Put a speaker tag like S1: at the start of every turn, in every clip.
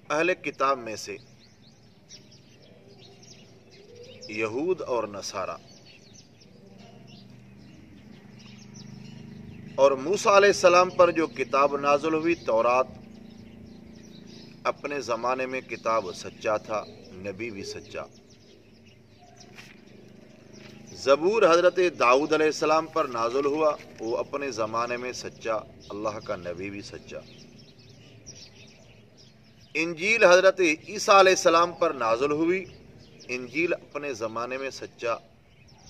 S1: اہل کتاب میں سے یہود اور نصارہ اور موسیٰ علیہ السلام پر جو کتاب نازل ہوئی تورات، اپنے زمانے میں کتاب سچا تھا، نبی بھی سچا۔ زبور حضرت داؤد علیہ السلام پر نازل ہوا، وہ اپنے زمانے میں سچا، اللہ کا نبی بھی سچا۔ انجیل حضرت عیسیٰ علیہ السلام پر نازل ہوئی، انجیل اپنے زمانے میں سچا،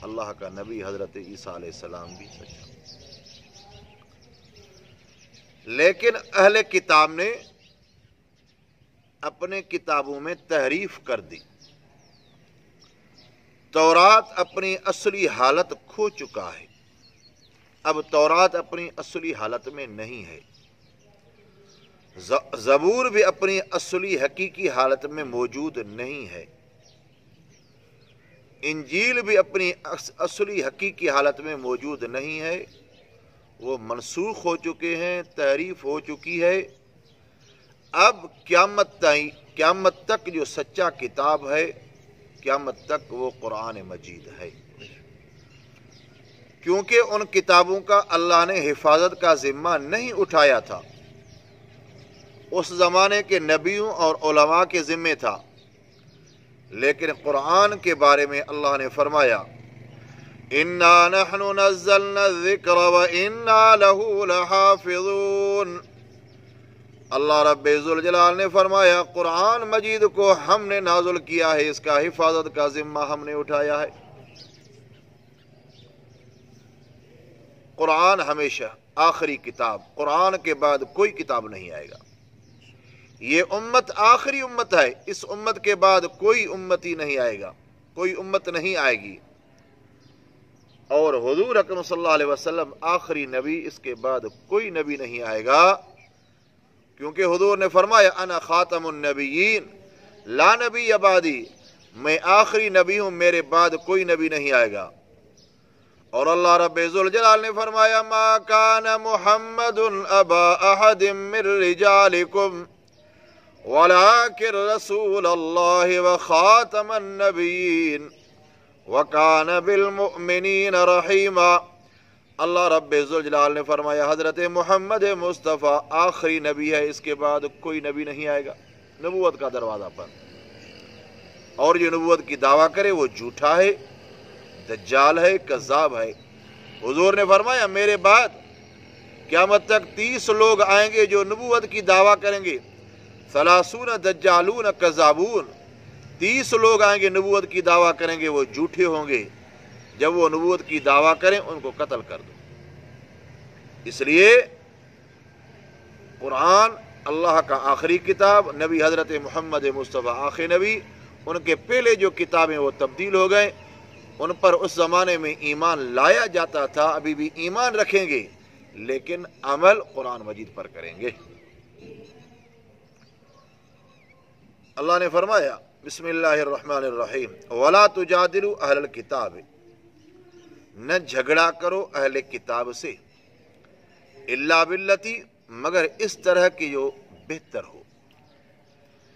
S1: اللہ کا نبی حضرت عیسیٰ علیہ السلام بھی سچا۔ لیکن اہل کتاب نے اپنے کتابوں میں تحریف کر دی۔ تورات اپنی اصلی حالت کھو چکا ہے، اب تورات اپنی اصلی حالت میں نہیں ہے۔ زبور بھی اپنی اصلی حقیقی حالت میں موجود نہیں ہے، انجیل بھی اپنی اصلی حقیقی حالت میں موجود نہیں ہے، وہ منسوخ ہو چکے ہیں، تحریف ہو چکی ہے۔ اب قیامت تک جو سچا کتاب ہے، قیامت تک وہ قرآن مجید ہے، کیونکہ ان کتابوں کا اللہ نے حفاظت کا ذمہ نہیں اٹھایا تھا، اس زمانے کے نبیوں اور علماء کے ذمہ تھا۔ لیکن قرآن کے بارے میں اللہ نے فرمایا اِنَّا نَحْنُ نَزَّلْنَا الذِّكْرَ وَإِنَّا لَهُ لَحَافِظُونَ۔ اللہ رب ذوالجلال نے فرمایا قرآن مجید کو ہم نے نازل کیا ہے، اس کا حفاظت کا ذمہ ہم نے اٹھایا ہے۔ قرآن ہمیشہ آخری کتاب، قرآن کے بعد کوئی کتاب نہیں آئے گا۔ یہ امت آخری امت ہے، اس امت کے بعد کوئی امتی نہیں آئے گا، کوئی امت نہیں آئے گی، اور حضور اکرم صلی اللہ علیہ وسلم آخری نبی، اس کے بعد کوئی نبی نہیں آئے گا، کیونکہ حضور نے فرمایا انا خاتم النبیین لا نبی بعدی، میں آخری نبی ہوں، میرے بعد کوئی نبی نہیں آئے گا۔ اور اللہ رب ذوالجلال نے فرمایا ما کان محمد ابا احد من رجالکم ولكن رسول اللہ وخاتم النبیین وکان بالمؤمنین رحیما۔ اللہ رب ذوالجلال نے فرمایا حضرت محمد مصطفیٰ آخری نبی ہے، اس کے بعد کوئی نبی نہیں آئے گا، نبوت کا دروازہ پر۔ اور جو نبوت کی دعویٰ کرے وہ جھوٹا ہے، دجال ہے، کذاب ہے۔ حضور نے فرمایا میرے بعد قیامت تک 30 لوگ آئیں گے جو نبوت کی دعویٰ کریں گے، 30 دجالون کذابون، 30 لوگ آئیں گے نبوت کی دعویٰ کریں گے، وہ جھوٹے ہوں گے۔ جب وہ نبوت کی دعویٰ کریں ان کو قتل کر دو۔ اس لیے قرآن اللہ کا آخری کتاب، نبی حضرت محمد مصطفیٰ آخری نبی، ان کے پہلے جو کتابیں وہ تبدیل ہو گئے، ان پر اس زمانے میں ایمان لایا جاتا تھا، ابھی بھی ایمان رکھیں گے، لیکن عمل قرآن مجید پر کریں گے۔ اللہ نے فرمایا بسم اللہ الرحمن الرحیم وَلَا تُجَادِلُوا أَهْلَ الْكِتَابِ، نہ جھگڑا کرو اہل کتاب سے، الا باللتی، مگر اس طرح کی جو بہتر ہو،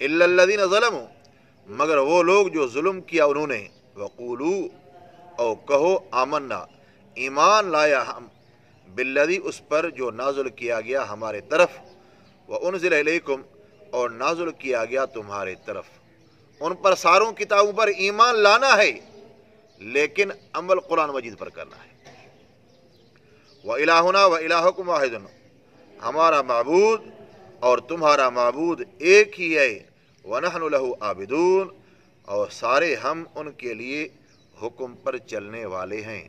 S1: الا الذین ظلموا، مگر وہ لوگ جو ظلم کیا انہوں نے، وقولوا، او کہو آمنا، ایمان لایا ہم، بالذی، اس پر جو نازل کیا گیا ہمارے طرف، وانزل الیکم، اور نازل کیا گیا تمہارے طرف۔ ان پر ساروں کتابوں پر ایمان لانا ہے، لیکن عمل قرآن مجید پر کرنا ہے۔ وَإِلَٰهُنَا وَإِلَٰهُكُمْ وَاحِدٌ، ہمارا معبود اور تمہارا معبود ایک ہی ہے، وَنَحْنُ لَهُ عَابِدُونَ، اور سارے ہم ان کے لیے حکم پر چلنے والے ہیں،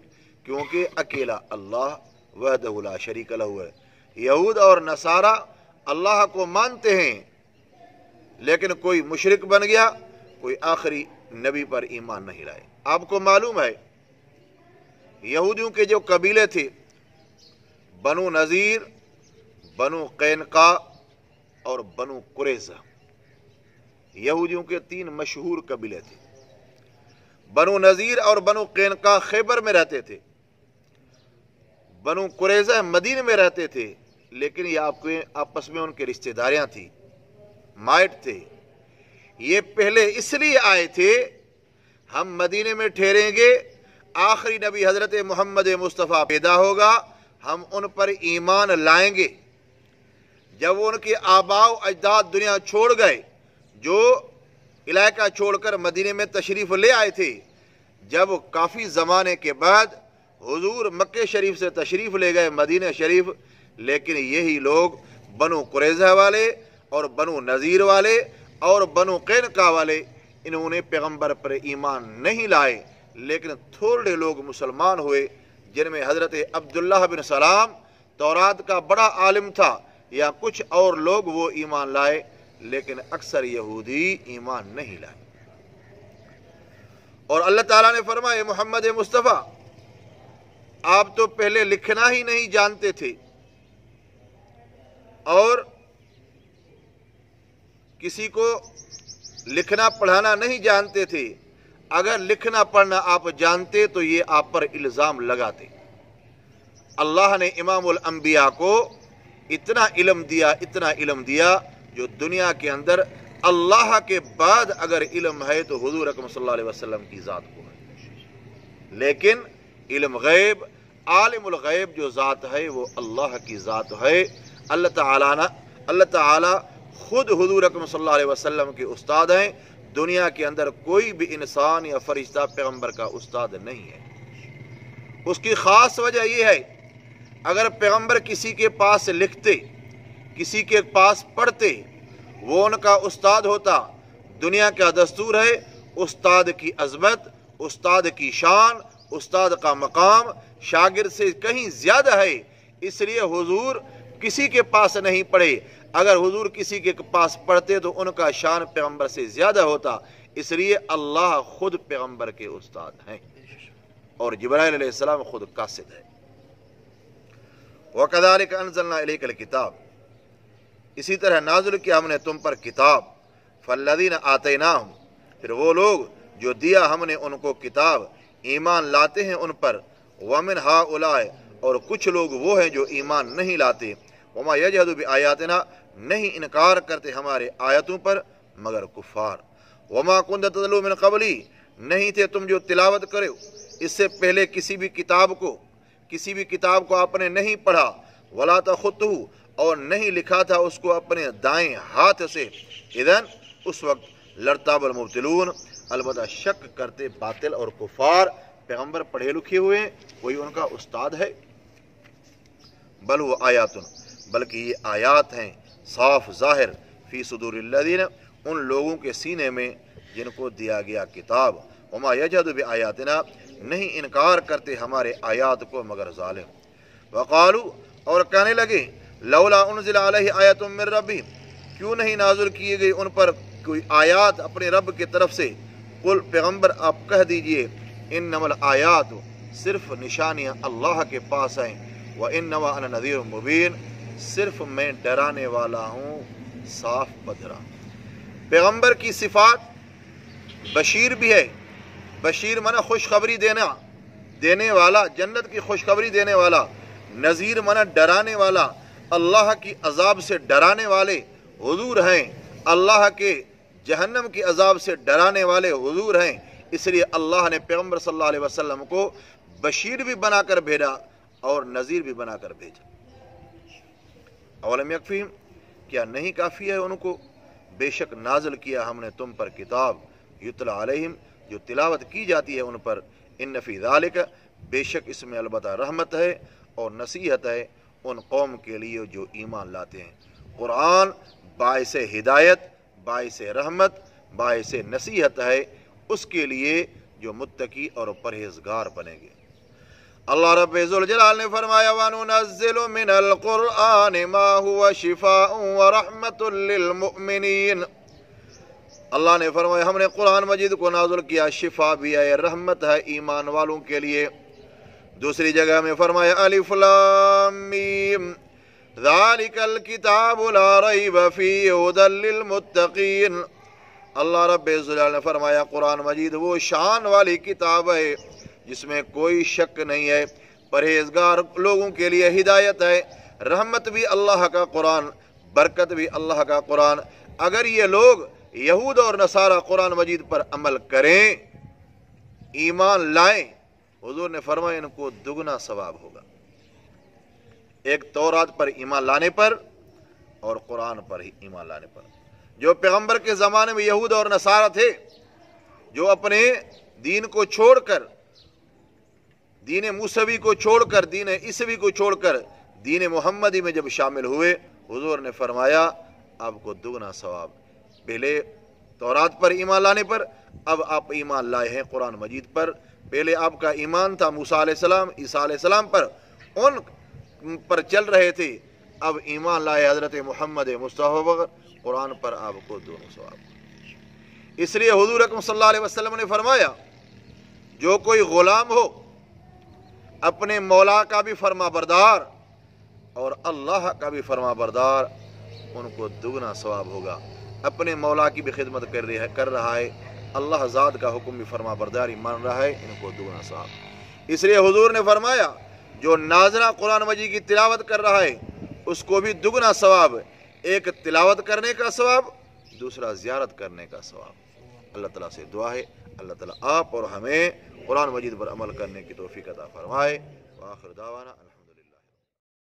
S1: کیونکہ اکیلا اللہ وحدہ لا شریک لہ ہے۔ یہود اور نصارہ اللہ کو مانتے ہیں، لیکن کوئی مشرک بن گیا، کوئی آخری نبی پر ایمان نہیں لائے۔ آپ کو معلوم ہے یہودیوں کے جو قبیلے تھے، بنو نذیر، بنو قینقاع اور بنو قریظہ، یہودیوں کے 3 مشہور قبیلے تھے۔ بنو نذیر اور بنو قینقاع خیبر میں رہتے تھے، بنو قریظہ مدینہ میں رہتے تھے، لیکن یہ آپس میں ان کے رشتہ داریاں تھیں، مائٹ تھے، یہ پہلے اس لیے آئے تھے ہم مدینے میں ٹھہریں گے، آخری نبی حضرت محمد مصطفیٰ پیدا ہوگا، ہم ان پر ایمان لائیں گے۔ جب ان کے آباء و اجداد دنیا چھوڑ گئے، جو علاقہ چھوڑ کر مدینے میں تشریف لے آئے تھے، جب کافی زمانے کے بعد حضور مکہ شریف سے تشریف لے گئے مدینہ شریف، لیکن یہی لوگ بنو قریظہ والے اور بنو نذیر والے اور بنو قینقاع والے، انہوں نے پیغمبر پر ایمان نہیں لائے، لیکن تھوڑے لوگ مسلمان ہوئے، جن میں حضرت عبداللہ بن سلام تورات کا بڑا عالم تھا، یا کچھ اور لوگ وہ ایمان لائے، لیکن اکثر یہودی ایمان نہیں لائے۔ اور اللہ تعالیٰ نے فرمایا محمد مصطفیٰ آپ تو پہلے لکھنا ہی نہیں جانتے تھے اور کسی کو لکھنا پڑھانا نہیں جانتے تھے، اگر لکھنا پڑھنا آپ جانتے تو یہ آپ پر الزام لگاتے۔ اللہ نے امام الانبیاء کو اتنا علم دیا جو دنیا کے اندر اللہ کے بعد اگر علم ہے تو حضور اکرم صلی اللہ علیہ وسلم کی ذات کو ہے، لیکن علم غیب، عالم الغیب جو ذات ہے وہ اللہ کی ذات ہے۔ اللہ تعالیٰ خود حضور اکرم صلی اللہ علیہ وسلم کے استاد ہیں، دنیا کے اندر کوئی بھی انسان یا فرشتہ پیغمبر کا استاد نہیں ہے۔ اس کی خاص وجہ یہ ہے، اگر پیغمبر کسی کے پاس لکھتے، کسی کے پاس پڑھتے، وہ ان کا استاد ہوتا۔ دنیا کا دستور ہے استاد کی عظمت، استاد کی شان، استاد کا مقام شاگرد سے کہیں زیادہ ہے، اس لیے حضور کسی کے پاس نہیں پڑھے۔ اگر حضور کسی کے پاس پڑھتے تو ان کا شان پیغمبر سے زیادہ ہوتا، اس لیے اللہ خود پیغمبر کے استاد ہیں اور جبرائیل علیہ السلام خود قاصد ہے۔ وَكَذَلِكَ أَنزَلْنَا إِلَيْكَ الْكِتَابَ، اسی طرح نازل کیا ہم نے تم پر کتاب۔ فَالَّذِينَ آتَيْنَاهُمْ، پھر وہ لوگ جو دیا ہم نے ان کو کتاب، ایمان لاتے ہیں ان پر۔ وَمِنْ هَؤُلَاءِ، اور کچھ لوگ وہ ہیں جو ایمان نہیں لاتے۔ وَمَا يَجْحَدُ بِآيَاتِنَا، نہیں انکار کرتے ہمارے آیتوں پر مگر کفار۔ وَمَا كُنْتَ تَتْلُو مِنْ قَبْلِهِ، نہیں تھے تم جو تلاوت کرو اس سے پہلے کسی بھی کتاب کو آپ نے نہیں پڑھا۔ وَلَا تَخُطُّهُ، اور نہیں لکھا تھا اس کو اپنے دائیں ہاتھ سے۔ اذن، اس وقت لرتاب المبتلون، البتہ شک کرتے باطل اور کفار، پیغمبر پڑھے لکھے ہوئے ہیں، کوئی ان کا استاد ہے؟ بل وہ آیات، بلکہ یہ آیات ہیں صاف ظاہر، فی صدور الذین، ان لوگوں کے سینے میں جن کو دیا گیا کتاب۔ وما یجحد بآیاتنا، نہیں انکار کرتے ہمارے آیات کو مگر ظالم۔ وقالو، اور کہنے لگے لولا انزل علیہ آیت من ربی، کیوں نہیں نازل کیے گئی ان پر کوئی آیات اپنے رب کی طرف سے۔ قل، پیغمبر آپ کہہ دیجئے انما الآیات، صرف نشانیاں اللہ کے پاس ہیں۔ وانما انا نذیر مبین، صرف میں ڈرانے والا ہوں صاف بدرا۔ پیغمبر کی صفات بشیر بھی ہے، بشیر منا خوشخبری دینے والا، جنت کی خوشخبری دینے والا۔ نذیر منا ڈرانے والا، اللہ کی عذاب سے ڈرانے والے حضور ہیں، اللہ کے جہنم کی عذاب سے ڈرانے والے حضور ہیں۔ اس لیے اللہ نے پیغمبر صلی اللہ علیہ وسلم کو بشیر بھی بنا کر بھیجا اور نذیر بھی بنا کر بھیجا۔ اولم یکفیہم، کیا نہیں کافی ہے ان کو؟ بے شک نازل کیا ہم نے تم پر کتاب، یتلا علیہم، جو تلاوت کی جاتی ہے ان پر۔ ان فی ذالک، بے شک اس میں البتہ رحمت ہے اور نصیحت ہے ان قوم کے لیے جو ایمان لاتے ہیں۔ قرآن باعث ہدایت، باعث رحمت، باعث نصیحت ہے اس کے لیے جو متقی اور پرہیزگار بنیں گے۔ اللہ رب ذوالجلال نے فرمایا وَنُنَزِّلُ مِنَ الْقُرْآنِ مَا هُوَ شِفَاءٌ وَرَحْمَةٌ لِّلْمُؤْمِنِينَ، اللہ نے فرمایا ہم نے قرآن مجید کو نازل کیا، شفا بھی ہے، رحمت ہے ایمان والوں کے لیے۔ دوسری جگہ میں فرمایا الف لام میم ذالک الکتاب لا ریب فیہ ھدی للمتقین، اللہ رب الجلال نے فرمایا قرآن مجید وہ شان والی کتاب ہے جس میں کوئی شک نہیں ہے، پرہیزگار لوگوں کے لیے ہدایت ہے، رحمت بھی اللہ کا قرآن، برکت بھی اللہ کا قرآن۔ اگر یہ لوگ یہود اور نصارہ قرآن مجید پر عمل کریں، ایمان لائیں، حضور نے فرمایا ان کو دگنا ثواب ہوگا، ایک تورات پر ایمان لانے پر اور قرآن پر ہی ایمان لانے پر۔ جو پیغمبر کے زمانے میں یہود اور نصارہ تھے، جو اپنے دین کو چھوڑ کر، دین موسوی کو چھوڑ کر، دین عیسوی کو چھوڑ کر دین محمدی میں جب شامل ہوئے، حضور نے فرمایا آپ کو دگنا ثواب، پہلے تورات پر ایمان لانے پر، اب آپ ایمان لائے ہیں قرآن مجید پر۔ پہلے آپ کا ایمان تھا موسیٰ علیہ السلام، عیسیٰ علیہ السلام پر، ان پر چل رہے تھے، اب ایمان لائے حضرت محمد مصطفیٰ پر، قرآن پر، آپ کو دونوں ثواب۔ اس لیے حضور اکرم صلی اللہ علیہ وسلم نے فرمایا جو کوئی غلام ہو، اپنے مولا کا بھی فرما بردار اور اللہ کا بھی فرما بردار، ان کو دگنا ثواب ہوگا۔ اپنے مولا کی بھی خدمت کر رہا ہے، اللہ ذات کا حکم بھی فرما برداری مان رہا ہے، ان کو دگنا ثواب۔ اس لیے حضور نے فرمایا جو نازلہ قرآن مجید کی تلاوت کر رہا ہے اس کو بھی دگنا ثواب، ایک تلاوت کرنے کا ثواب، دوسرا زیارت کرنے کا ثواب۔ اللہ تعالیٰ سے دعا ہے اللہ تعالیٰ آپ اور ہمیں قرآن مجید پر عمل کرنے کی توفیق عطا فرمائے۔ وآخر دعوانا